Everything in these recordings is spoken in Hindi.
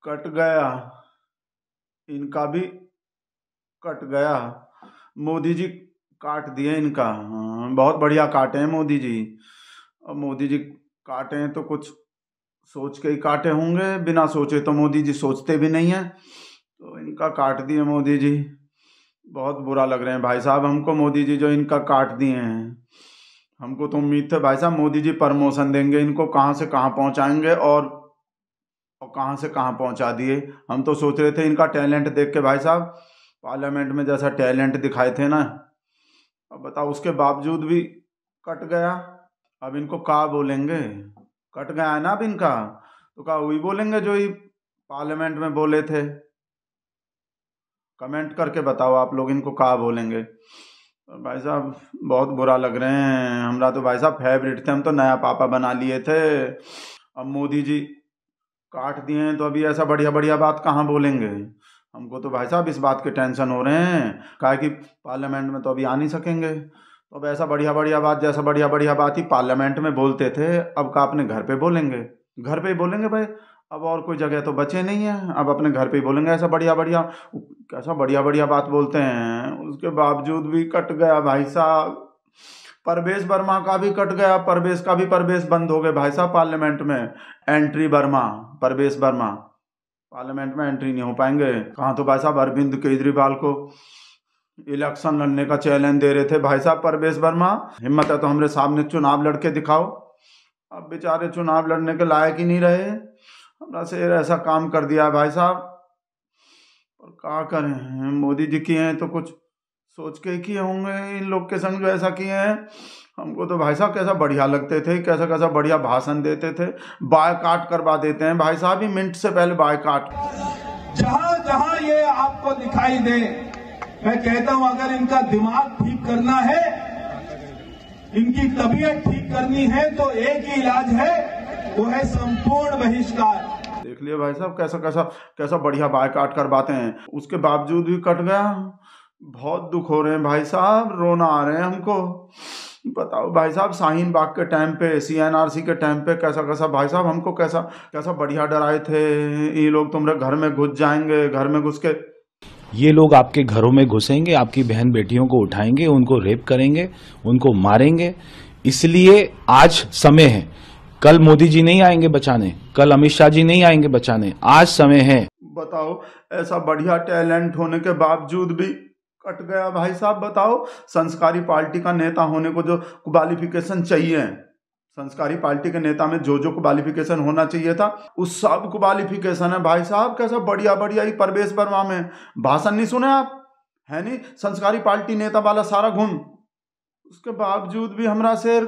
कट गया, इनका भी कट गया। मोदी जी काट दिए इनका। हाँ, बहुत बढ़िया काटे हैं मोदी जी। अब मोदी जी काटे हैं तो कुछ सोच के ही काटे होंगे, बिना सोचे तो मोदी जी सोचते भी नहीं है, तो इनका काट दिए मोदी जी। बहुत बुरा लग रहे हैं भाई साहब हमको मोदी जी जो इनका काट दिए हैं। हमको तो उम्मीद थी भाई साहब मोदी जी प्रमोशन देंगे, इनको कहाँ से कहाँ पहुँचाएंगे और कहाँ से कहाँ पहुँचा दिए। हम तो सोच रहे थे इनका टैलेंट देख के भाई साहब, पार्लियामेंट में जैसा टैलेंट दिखाए थे ना, अब बताओ उसके बावजूद भी कट गया। अब इनको क्या बोलेंगे, कट गया है ना अब इनका, तो क्या वही बोलेंगे जो ही पार्लियामेंट में बोले थे। कमेंट करके बताओ आप लोग इनको क्या बोलेंगे। भाई साहब बहुत बुरा लग रहे हैं, हमरा तो भाई साहब फेवरेट थे, हम तो नया पापा बना लिए थे। अब मोदी जी काट दिए हैं तो अभी ऐसा बढ़िया बढ़िया बात कहाँ बोलेंगे। हमको तो भाई साहब इस बात के टेंशन हो रहे हैं, काहे कि पार्लियामेंट में तो अभी आ नहीं सकेंगे, तो अब ऐसा बढ़िया बढ़िया बात, जैसा बढ़िया बढ़िया बात ही पार्लियामेंट में बोलते थे, अब का अपने घर पे बोलेंगे, घर पे ही बोलेंगे भाई। अब और कोई जगह तो बचे नहीं है, अब अपने घर पे ही बोलेंगे ऐसा बढ़िया बढ़िया। कैसा बढ़िया बढ़िया बात बोलते हैं, उसके बावजूद भी कट गया भाई साहब। परवेश वर्मा का भी कट गया, परवेश का भी परवेश बंद हो गए भाई साहब पार्लियामेंट में। एंट्री वर्मा, परवेश वर्मा पार्लियामेंट में एंट्री नहीं हो पाएंगे। कहाँ तो भाई साहब अरविंद केजरीवाल को इलेक्शन लड़ने का चैलेंज दे रहे थे भाई साहब परवेश वर्मा, हिम्मत है तो हमारे सामने चुनाव लड़के दिखाओ। अब बेचारे चुनाव लड़ने के लायक ही नहीं रहे, हमरा से ऐसा काम कर दिया भाई साहब। और क्या करें, मोदी जी किए हैं तो कुछ सोच के किए होंगे, इन लोग के संग जो ऐसा किए हैं। हमको तो भाई साहब कैसा बढ़िया लगते थे, कैसा कैसा बढ़िया भाषण देते थे। बायकाट करवा देते हैं भाई साहब, ही मिनट से पहले बायकाट। जहां जहां ये आपको दिखाई दे, मैं कहता हूं अगर इनका दिमाग ठीक करना है, इनकी तबीयत ठीक करनी है, तो एक ही इलाज है, वो है संपूर्ण बहिष्कार। देख लिया भाई साहब कैसा कैसा कैसा बढ़िया बायकाट करवाते हैं, उसके बावजूद भी कट गया। बहुत दुख हो रहे हैं भाई साहब, रोना आ रहे हैं हमको। बताओ भाई साहब शाहीन बाग के टाइम पे, CNRC के टाइम पे कैसा कैसा भाई साहब हमको कैसा कैसा बढ़िया डराए थे, ये लोग तुम्हारे घर में घुस जाएंगे, घर में घुस के ये लोग आपके घरों में घुसेंगे, आपकी बहन बेटियों को उठाएंगे, उनको रेप करेंगे, उनको मारेंगे। इसलिए आज समय है, कल मोदी जी नहीं आएंगे बचाने, कल अमित शाह जी नहीं आएंगे बचाने, आज समय है। बताओ ऐसा बढ़िया टैलेंट होने के बावजूद भी कट गया भाई साहब। बताओ संस्कारी पार्टी का नेता होने को जो क्वालिफिकेशन चाहिए, संस्कारी पार्टी के नेता में जो जो क्वालिफिकेशन होना चाहिए था, उस सब क्वालिफिकेशन है भाई साहब। कैसा बढ़िया बढ़िया ही परवेश वर्मा में भाषण नहीं सुने आप, है नहीं संस्कारी पार्टी नेता वाला सारा गुण, उसके बावजूद भी हमरा शेर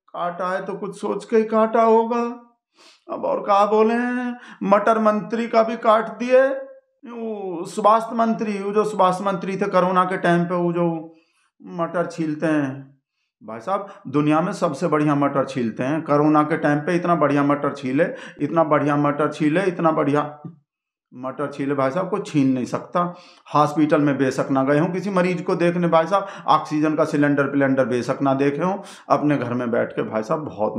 काटा है तो कुछ सोच के ही काटा होगा। अब और क्या बोले, मटर मंत्री का भी काट दिए। स्वास्थ्य मंत्री, वो जो स्वास्थ्य मंत्री थे कोरोना के टाइम पे, वो जो मटर छीलते हैं भाई साहब, दुनिया में सबसे बढ़िया मटर छीलते हैं। कोरोना के टाइम पे इतना बढ़िया मटर छीले, इतना बढ़िया मटर छीले, इतना बढ़िया मटर छीले भाई साहब, कोई छीन नहीं सकता। हॉस्पिटल में बेशक ना गए हों किसी मरीज को देखने भाई साहब, ऑक्सीजन का सिलेंडर बेशक ना देखे हों, अपने घर में बैठ के भाई साहब बहुत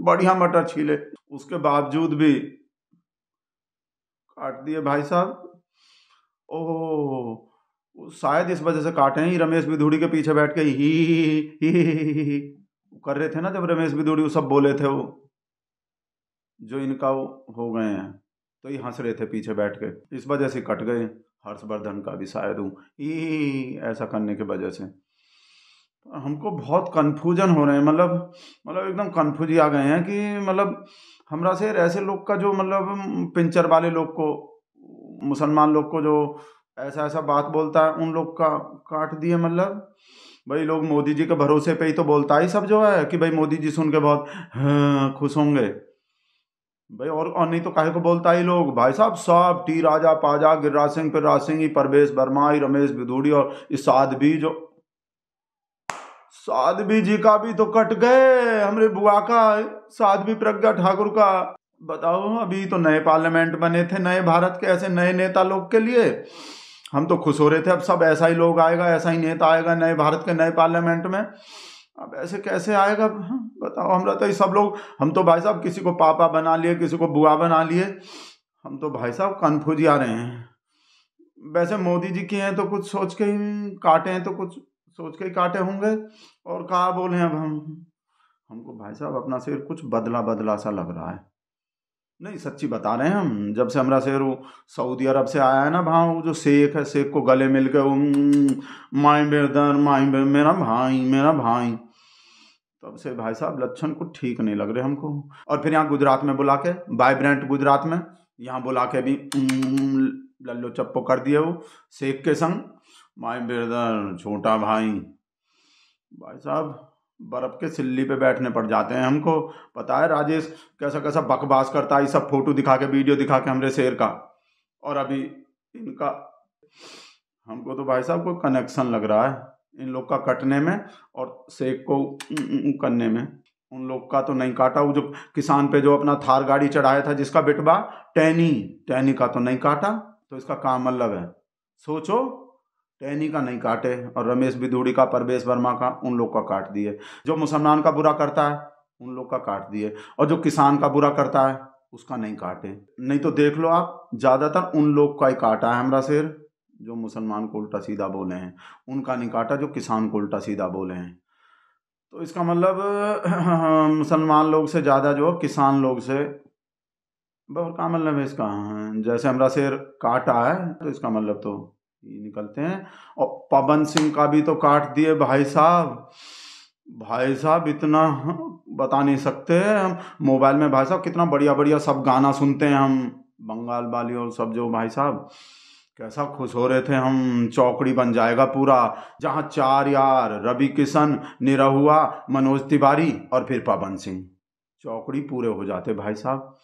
बढ़िया मटर छीले, उसके बावजूद भी काट दिए भाई साहब। ओह शायद इस वजह से काटे हैं, रमेश बिधूड़ी के पीछे बैठ के ही कर रहे थे ना, जब रमेश बिधूड़ी वो सब बोले थे, वो जो इनका हो गए हैं, तो ये हंस रहे थे पीछे बैठ के, इस वजह से कट गए। हर्षवर्धन का भी शायद ऐसा करने की वजह से हमको बहुत कन्फ्यूजन हो रहे हैं, मतलब एकदम कन्फ्यूज आ गए हैं कि मतलब हमरा से ऐसे लोग का जो मतलब पिंचर वाले लोग को, मुसलमान लोग को जो ऐसा ऐसा बात बोलता है, उन लोग का काट दिए। मतलब भाई लोग मोदी जी के भरोसे पे ही तो बोलता ही सब जो है कि भाई मोदी जी सुन के बहुत खुश होंगे भाई, और नहीं तो काहे को बोलता ही लोग भाई साहब। सब टी राजा पाजा, गिरिराज सिंह, फिराज सिंह, परवेश वर्मा, रमेश बिधूड़ी और इस साध्वी जी का भी तो कट गए, हमरे बुआ का साध्वी प्रज्ञा ठाकुर का। बताओ अभी तो नए पार्लियामेंट बने थे, नए भारत के ऐसे नए नेता लोग के लिए हम तो खुश हो रहे थे, अब सब ऐसा ही लोग आएगा, ऐसा ही नेता आएगा नए भारत के नए पार्लियामेंट में। अब ऐसे कैसे आएगा बताओ। हमरा तो ये सब लोग, हम तो भाई साहब किसी को पापा बना लिए, किसी को बुआ बना लिए, हम तो भाई साहब कन्फ्यूज ही आ रहे हैं। वैसे मोदी जी की हैं तो कुछ सोच के ही काटे हैं, तो कुछ सोच के ही काटे होंगे, और कहा बोले अब हमको भाई साहब अपना शेर कुछ बदला बदला सा लग रहा है। नहीं सच्ची बता रहे हैं हम, जब से हमारा शेर वो सऊदी अरब से आया है ना, वहाँ वो जो शेख है, शेख को गले मिल के वो माई ब्रदर मेरा भाई, तब से भाई साहब लक्षण कुछ ठीक नहीं लग रहे हमको। और फिर यहाँ गुजरात में बुला के, वाइब्रेंट गुजरात में यहाँ बुला के भी लल्लो चप्पो कर दिए वो शेख के संग, माई ब्रदर छोटा भाई साहब बर्फ के सिल्ली पे बैठने पड़ जाते हैं हमको। पता है राजेश कैसा कैसा बकवास करता है, सब फोटो दिखा के, वीडियो दिखा के हमरे शेर का, और अभी इनका हमको तो भाई साहब कोई कनेक्शन लग रहा है इन लोग का कटने में और शेख को करने में। उन लोग का तो नहीं काटा, वो जो किसान पे जो अपना थार गाड़ी चढ़ाया था जिसका बिटवा टैनी का तो नहीं काटा, तो इसका काम मतलब है सोचो, टैनी का नहीं काटे, और रमेश बिधूड़ी का, परवेश वर्मा का, उन लोग का काट दिए। जो मुसलमान का बुरा करता है उन लोग का काट दिए, और जो किसान का बुरा करता है उसका नहीं काटे। नहीं तो देख लो आप, ज़्यादातर उन लोग का ही काटा है हमारा शेर, जो मुसलमान को उल्टा सीधा बोले हैं, उनका नहीं काटा जो किसान को उल्टा सीधा बोले हैं। तो इसका मतलब मुसलमान लोग से ज़्यादा जो किसान लोग से बहुत का मतलब है इसका। जैसे हमारा शेर काटा है तो इसका मतलब तो ये निकलते हैं। और पवन सिंह का भी तो काट दिए भाई साहब इतना बता नहीं सकते हम। मोबाइल में भाई साहब कितना बढ़िया बढ़िया सब गाना सुनते हैं हम, बंगाल वाली और सब, जो भाई साहब कैसा खुश हो रहे थे हम, चौकड़ी बन जाएगा पूरा, जहाँ 4 यार, रवि किशन, निरहुआ, मनोज तिवारी और फिर पवन सिंह, चौकड़ी पूरे हो जाते भाई साहब।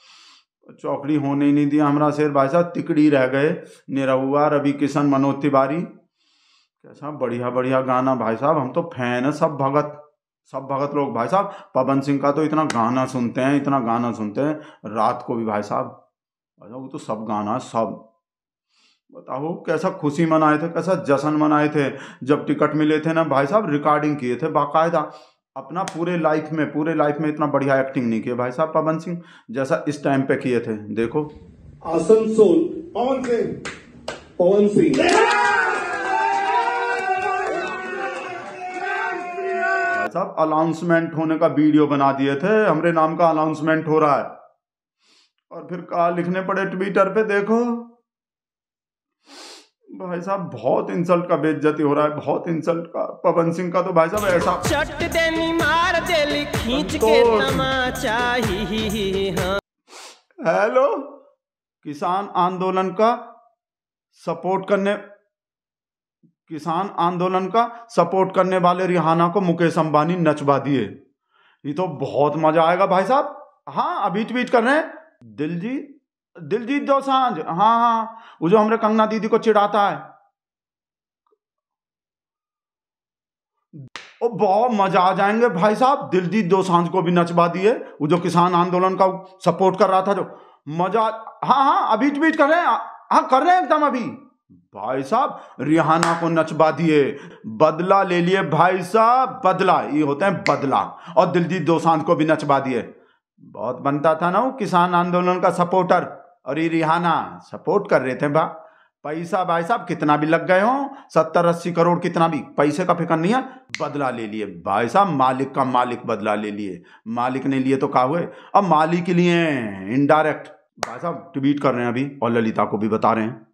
चौकड़ी होने ही नहीं दिया हमारा शेर भाई साहब, तिकड़ी रह गए, निरहुआ, रवि किशन, मनोज तिवारी, कैसा बढ़िया बढ़िया गाना भाई साहब। हम तो फैन है सब भगत लोग भाई साहब। पवन सिंह का तो इतना गाना सुनते हैं रात को भी भाई साहब, वो तो सब गाना सब। बताओ कैसा खुशी मनाए थे, कैसा जश्न मनाए थे जब टिकट मिले थे ना भाई साहब, रिकॉर्डिंग किए थे बाकायदा। अपना पूरे लाइफ में इतना बढ़िया एक्टिंग नहीं किया भाई साहब पवन सिंह जैसा इस टाइम पे किए थे। देखो आसनसोल पवन सिंह साहब अनाउंसमेंट होने का वीडियो बना दिए थे, हमरे नाम का अनाउंसमेंट हो रहा है, और फिर कहा लिखने पड़े ट्विटर पे, देखो भाई साहब बहुत इंसल्ट का बेइज्जती हो रहा है, बहुत इंसल्ट का। पवन सिंह का तो भाई साहब ऐसा चट देनी मार देली खींच के तमाचा ही। हेलो, किसान आंदोलन का सपोर्ट करने वाले रिहाना को मुकेश अंबानी नचवा दिए। ये तो बहुत मजा आएगा भाई साहब। हाँ अभी ट्वीट कर रहे हैं दिलजीत दोसांझ, हाँ वो जो हमरे कंगना दीदी को चिढ़ाता है, ओ बहुत मजा आ जाएंगे भाई साहब। दिलजीत दोसांझ को भी नचवा दिए, वो जो किसान आंदोलन का सपोर्ट कर रहा था, जो मजा। हाँ अभी ट्वीट कर रहे हैं, हाँ कर रहे हैं एकदम अभी भाई साहब। रिहाना को नचवा दिए, बदला ले लिए भाई साहब, बदला, ये होते हैं बदला। और दिलजीत दोसांझ को भी नचवा दिए। बहुत बनता था ना वो किसान आंदोलन का सपोर्टर, और ये रिहाना सपोर्ट कर रहे थे। पैसा भाई साहब कितना भी लग गए हो, 70-80 करोड़ कितना भी, पैसे का फिक्र नहीं है, बदला ले लिए भाई साहब। मालिक का मालिक बदला ले लिए, मालिक ने लिए तो क्या हुए, अब मालिक के लिए इनडायरेक्ट भाई साहब ट्वीट कर रहे हैं अभी, और ललिता को भी बता रहे हैं।